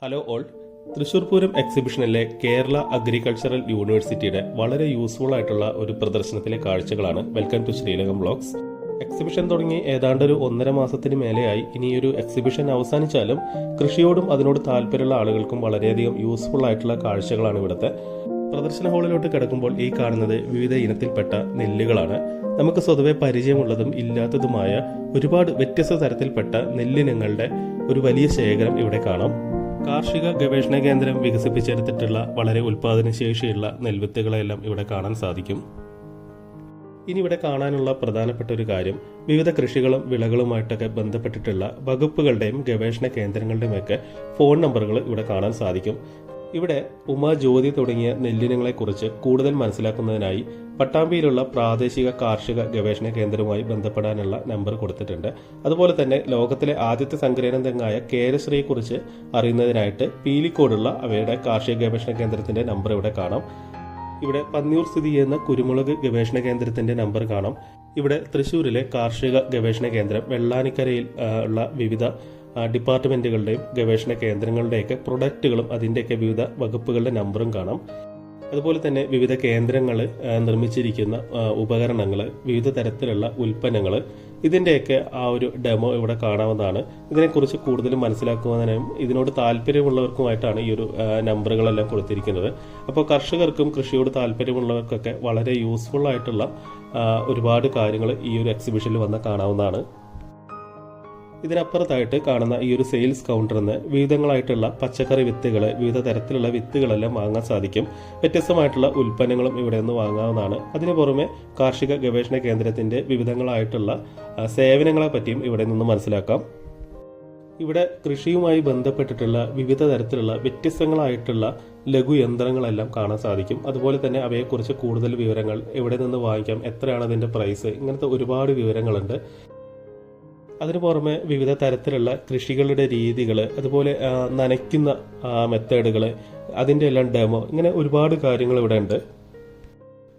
Hello all. Thrissur Pooram എക്സിബിഷനിലെ Kerala agricultural യൂണിവേഴ്സിറ്റിയുടെ വളരെ യൂസ്ഫുൾ ആയിട്ടുള്ള ഒരു പ്രദർശനത്തിലെ കാഴ്ചകളാണ്. Welcome to Sreelankam vlogs. Exhibition തുടങ്ങി ഏതാണ്ട് ഒരു 1.5 മാസത്തിന് മേലെയായി. ഇനി ഒരു എക്സിബിഷൻ അവസാനിച്ചാലും കൃഷിയോടും അതിനോട് താല്പര്യമുള്ള ആളുകൾക്കും വളരെയധികം യൂസ്ഫുൾ ആയിട്ടുള്ള കാഴ്ചകളാണ് ഇവിടുത്തെ. പ്രദർശന ഹാളിലോട്ട് കിടക്കുമ്പോൾ ഈ കാണുന്നത് വിവിധ ഇനത്തിൽപ്പെട്ട നെല്ലുകളാണ്. നമുക്ക് സ്വതവേ പരിചയമുള്ളതും ഇല്ലാത്തതുമായ ഒരുപാട് വ്യത്യസ്ത തരത്തിൽപ്പെട്ട നെല്ലിനങ്ങളുടെ ഒരു വലിയ ശേഖരം ഇവിടെ കാണാം. കാർഷിക ഗവേഷണ കേന്ദ്രം വികസിപ്പിച്ചെടുത്തിട്ടുള്ള വളരെ ഉൽപാദനശേഷിയുള്ള നെൽവിത്തുകളെല്ലാം ഇവിടെ കാണാൻ സാധിക്കും. ഇനി ഇവിടെ കാണാനുള്ള പ്രധാനപ്പെട്ട ഒരു കാര്യം, വിവിധ കൃഷികളും വിളകളുമായിട്ടൊക്കെ ബന്ധപ്പെട്ടിട്ടുള്ള വകുപ്പുകളുടെയും ഗവേഷണ കേന്ദ്രങ്ങളുടെയുമൊക്കെ ഫോൺ നമ്പറുകൾ ഇവിടെ കാണാൻ സാധിക്കും. ഇവിടെ ഉമാ ജ്യോതി തുടങ്ങിയ നെല്ലിനങ്ങളെക്കുറിച്ച് കൂടുതൽ മനസ്സിലാക്കുന്നതിനായി പട്ടാമ്പിയിലുള്ള പ്രാദേശിക കാർഷിക ഗവേഷണ കേന്ദ്രവുമായി ബന്ധപ്പെടാനുള്ള നമ്പർ കൊടുത്തിട്ടുണ്ട്. അതുപോലെ തന്നെ ലോകത്തിലെ ആദ്യത്തെ സങ്കരയിനം തെങ്ങായ കേരശ്രീയെക്കുറിച്ച് അറിയുന്നതിനായിട്ട് പീലിക്കോടുള്ള അവയുടെ കാർഷിക ഗവേഷണ കേന്ദ്രത്തിന്റെ നമ്പർ ഇവിടെ കാണാം. ഇവിടെ പന്നിയൂർ സ്ഥിതി ചെയ്യുന്ന കുരുമുളക് ഗവേഷണ കേന്ദ്രത്തിന്റെ നമ്പർ കാണാം. ഇവിടെ തൃശ്ശൂരിലെ കാർഷിക ഗവേഷണ കേന്ദ്രം, വെള്ളാനിക്കരയിൽ ഉള്ള വിവിധ ഡിപ്പാർട്ട്മെന്റുകളുടെയും ഗവേഷണ കേന്ദ്രങ്ങളുടെയൊക്കെ പ്രൊഡക്റ്റുകളും അതിൻ്റെയൊക്കെ വിവിധ വകുപ്പുകളുടെ നമ്പറും കാണാം. അതുപോലെ തന്നെ വിവിധ കേന്ദ്രങ്ങൾ നിർമ്മിച്ചിരിക്കുന്ന ഉപകരണങ്ങൾ, വിവിധ തരത്തിലുള്ള ഉൽപ്പന്നങ്ങൾ, ഇതിൻ്റെയൊക്കെ ആ ഒരു ഡെമോ ഇവിടെ കാണാവുന്നതാണ്. ഇതിനെക്കുറിച്ച് കൂടുതൽ മനസ്സിലാക്കുവാനും ഇതിനോട് താല്പര്യമുള്ളവർക്കുമായിട്ടാണ് ഈ ഒരു നമ്പറുകളെല്ലാം കൊടുത്തിരിക്കുന്നത്. അപ്പോൾ കർഷകർക്കും കൃഷിയോട് താല്പര്യമുള്ളവർക്കൊക്കെ വളരെ യൂസ്ഫുൾ ആയിട്ടുള്ള ഒരുപാട് കാര്യങ്ങൾ ഈ ഒരു എക്സിബിഷനിൽ വന്ന് കാണാവുന്നതാണ്. ഇതിനപ്പുറത്തായിട്ട് കാണുന്ന ഈ ഒരു സെയിൽസ് കൗണ്ടറിൽ നിന്ന് വിവിധങ്ങളായിട്ടുള്ള പച്ചക്കറി വിത്തുകൾ, വിവിധ തരത്തിലുള്ള വിത്തുകളെല്ലാം വാങ്ങാൻ സാധിക്കും. വ്യത്യസ്തമായിട്ടുള്ള ഉൽപ്പന്നങ്ങളും ഇവിടെ നിന്ന് വാങ്ങാവുന്നതാണ്. അതിനു പുറമെ കാർഷിക ഗവേഷണ കേന്ദ്രത്തിന്റെ വിവിധങ്ങളായിട്ടുള്ള സേവനങ്ങളെ പറ്റിയും ഇവിടെ നിന്ന് മനസ്സിലാക്കാം. ഇവിടെ കൃഷിയുമായി ബന്ധപ്പെട്ടിട്ടുള്ള വിവിധ തരത്തിലുള്ള വ്യത്യസ്തങ്ങളായിട്ടുള്ള ലഘുയന്ത്രങ്ങളെല്ലാം കാണാൻ സാധിക്കും. അതുപോലെ തന്നെ അവയെക്കുറിച്ച് കൂടുതൽ വിവരങ്ങൾ, എവിടെ നിന്ന് വാങ്ങിക്കാം, എത്രയാണ് അതിന്റെ പ്രൈസ്, ഇങ്ങനത്തെ ഒരുപാട് വിവരങ്ങളുണ്ട്. അതിനു പുറമെ വിവിധ തരത്തിലുള്ള കൃഷികളുടെ രീതികൾ, അതുപോലെ നനയ്ക്കുന്ന മെത്തേഡുകൾ, അതിൻ്റെ എല്ലാം ഡെമോ, ഇങ്ങനെ ഒരുപാട് കാര്യങ്ങൾ ഇവിടെ ഉണ്ട്.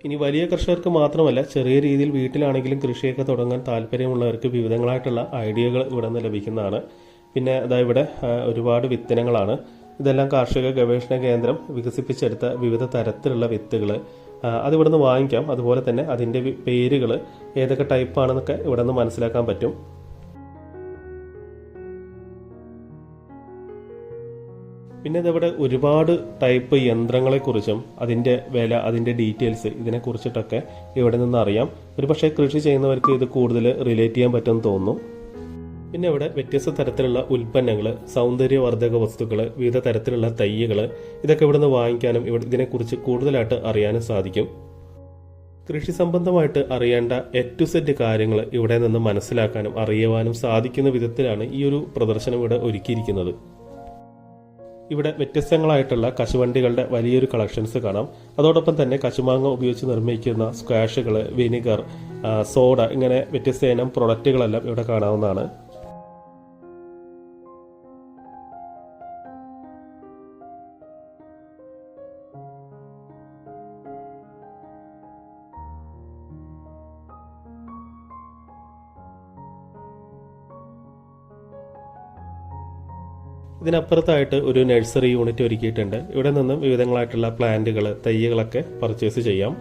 ഇനി വലിയ കർഷകർക്ക് മാത്രമല്ല, ചെറിയ രീതിയിൽ വീട്ടിലാണെങ്കിലും കൃഷിയൊക്കെ തുടങ്ങാൻ താല്പര്യമുള്ളവർക്ക് വിവിധങ്ങളായിട്ടുള്ള ഐഡിയകൾ ഇവിടെ നിന്ന് ലഭിക്കുന്നതാണ്. പിന്നെ ഇവിടെ ഒരുപാട് വിത്തനങ്ങളാണ്. ഇതെല്ലാം കാർഷിക ഗവേഷണ കേന്ദ്രം വികസിപ്പിച്ചെടുത്ത വിവിധ തരത്തിലുള്ള വിത്തുകൾ. അതിവിടെ നിന്ന് വാങ്ങിക്കാം. അതുപോലെ തന്നെ അതിൻ്റെ പേരുകൾ ഏതൊക്കെ ടൈപ്പാണെന്നൊക്കെ ഇവിടെ നിന്ന് മനസ്സിലാക്കാൻ പറ്റും. പിന്നെ ഇതിവിടെ ഒരുപാട് ടൈപ്പ് യന്ത്രങ്ങളെക്കുറിച്ചും അതിൻ്റെ വില, അതിൻ്റെ ഡീറ്റെയിൽസ്, ഇതിനെക്കുറിച്ചിട്ടൊക്കെ ഇവിടെ നിന്ന് അറിയാം. ഒരുപക്ഷെ കൃഷി ചെയ്യുന്നവർക്ക് ഇത് കൂടുതൽ റിലേറ്റ് ചെയ്യാൻ പറ്റുമെന്ന് തോന്നുന്നു. പിന്നെ ഇവിടെ വ്യത്യസ്ത തരത്തിലുള്ള ഉൽപ്പന്നങ്ങൾ, സൗന്ദര്യവർദ്ധക വസ്തുക്കൾ, വിവിധ തരത്തിലുള്ള തൈകൾ, ഇതൊക്കെ ഇവിടെ നിന്ന് വാങ്ങിക്കാനും ഇതിനെക്കുറിച്ച് കൂടുതലായിട്ട് അറിയാനും സാധിക്കും. കൃഷി സംബന്ധമായിട്ട് അറിയേണ്ട A to Z കാര്യങ്ങൾ ഇവിടെ നിന്ന് മനസ്സിലാക്കാനും അറിയുവാനും സാധിക്കുന്ന വിധത്തിലാണ് ഈ ഒരു പ്രദർശനം ഇവിടെ ഒരുക്കിയിരിക്കുന്നത്. ഇവിടെ വ്യത്യസ്തങ്ങളായിട്ടുള്ള കശുവണ്ടികളുടെ വലിയൊരു കളക്ഷൻസ് കാണാം. അതോടൊപ്പം തന്നെ കശുമാങ്ങ ഉപയോഗിച്ച് നിർമ്മിക്കുന്ന സ്ക്വാഷുകൾ, വിനിഗർ, സോഡ, ഇങ്ങനെ വ്യത്യസ്ത ഇനം പ്രൊഡക്റ്റുകളെല്ലാം ഇവിടെ കാണാവുന്നതാണ്. ഇതിനപ്പുറത്തായിട്ട് ഒരു നഴ്സറി യൂണിറ്റ് ഒരുക്കിയിട്ടുണ്ട്. ഇവിടെ നിന്നും വിവിധങ്ങളായിട്ടുള്ള പ്ലാന്റുകൾ, തൈകളൊക്കെ പർച്ചേസ് ചെയ്യാം.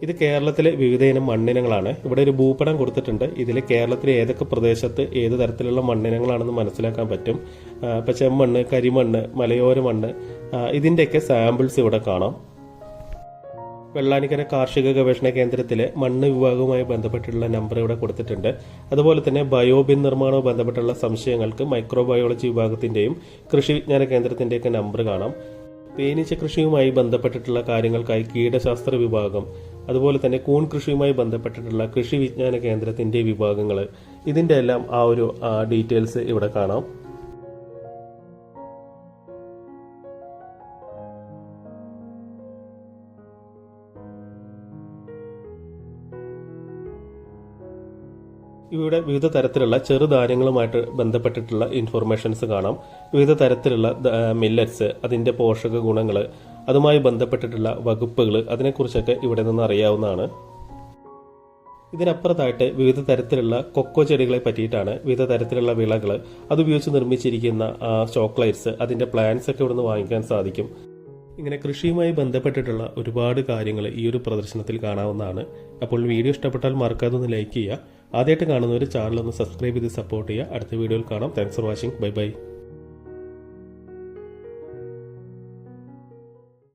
ഇത് കേരളത്തിലെ വിവിധ ഇനം മണ്ണിനങ്ങളാണ്. ഇവിടെ ഒരു ഭൂപടം കൊടുത്തിട്ടുണ്ട്. ഇതിൽ കേരളത്തിലെ ഏതൊക്കെ പ്രദേശത്ത് ഏത് തരത്തിലുള്ള മണ്ണിനങ്ങളാണെന്ന് മനസ്സിലാക്കാൻ പറ്റും. ഇപ്പം ചെമ്മണ്ണ്, കരിമണ്ണ്, മലയോര മണ്ണ്, ഇതിൻ്റെയൊക്കെ സാമ്പിൾസ് ഇവിടെ കാണാം. വെള്ളാനിക്കര കാർഷിക ഗവേഷണ കേന്ദ്രത്തിലെ മണ്ണ് വിഭാഗവുമായി ബന്ധപ്പെട്ടുള്ള നമ്പർ ഇവിടെ കൊടുത്തിട്ടുണ്ട്. അതുപോലെ തന്നെ ബയോബിൻ നിർമ്മാണവുമായി ബന്ധപ്പെട്ടുള്ള സംശയങ്ങൾക്ക് മൈക്രോബയോളജി വിഭാഗത്തിന്റെയും കൃഷി വിജ്ഞാന കേന്ദ്രത്തിന്റെയൊക്കെ നമ്പർ കാണാം. തേനീച്ച കൃഷിയുമായി ബന്ധപ്പെട്ടിട്ടുള്ള കാര്യങ്ങൾക്കായി കീടശാസ്ത്ര വിഭാഗം, അതുപോലെ തന്നെ കൂൺ കൃഷിയുമായി ബന്ധപ്പെട്ടിട്ടുള്ള കൃഷി വിജ്ഞാന കേന്ദ്രത്തിന്റെ വിഭാഗങ്ങൾ, ഇതിന്റെ എല്ലാം ആ ഒരു ഡീറ്റെയിൽസ് ഇവിടെ കാണാം. ഇവിടെ വിവിധ തരത്തിലുള്ള ചെറുധാന്യങ്ങളുമായിട്ട് ബന്ധപ്പെട്ടിട്ടുള്ള ഇൻഫർമേഷൻസ് കാണാം. വിവിധ തരത്തിലുള്ള മില്ലറ്റ്സ്, അതിൻ്റെ പോഷക ഗുണങ്ങൾ, അതുമായി ബന്ധപ്പെട്ടിട്ടുള്ള വകുപ്പുകൾ, അതിനെക്കുറിച്ചൊക്കെ ഇവിടെ നിന്ന് അറിയാവുന്നതാണ്. ഇതിനപ്പുറത്തായിട്ട് വിവിധ തരത്തിലുള്ള കൊക്കോ ചെടികളെ പറ്റിയിട്ടാണ്, വിവിധ തരത്തിലുള്ള വിളകൾ അതുപയോഗിച്ച് നിർമ്മിച്ചിരിക്കുന്ന ചോക്ലേറ്റ്സ്, അതിൻ്റെ പ്ലാന്റ്സ് ഒക്കെ ഇവിടുന്ന് വാങ്ങിക്കാൻ സാധിക്കും. ഇങ്ങനെ കൃഷിയുമായി ബന്ധപ്പെട്ടിട്ടുള്ള ഒരുപാട് കാര്യങ്ങൾ ഈ ഒരു പ്രദർശനത്തിൽ കാണാവുന്നതാണ്. അപ്പോൾ വീഡിയോ ഇഷ്ടപ്പെട്ടാൽ മറക്കാതെ ഒന്ന് ലൈക്ക് ചെയ്യുക. ആദ്യമായിട്ട് കാണുന്നവർ ചാനൽ ഒന്ന് സബ്സ്ക്രൈബ് ചെയ്ത് സപ്പോർട്ട് ചെയ്യുക. അടുത്ത വീഡിയോയിൽ കാണാം. Thanks for watching. Bye bye.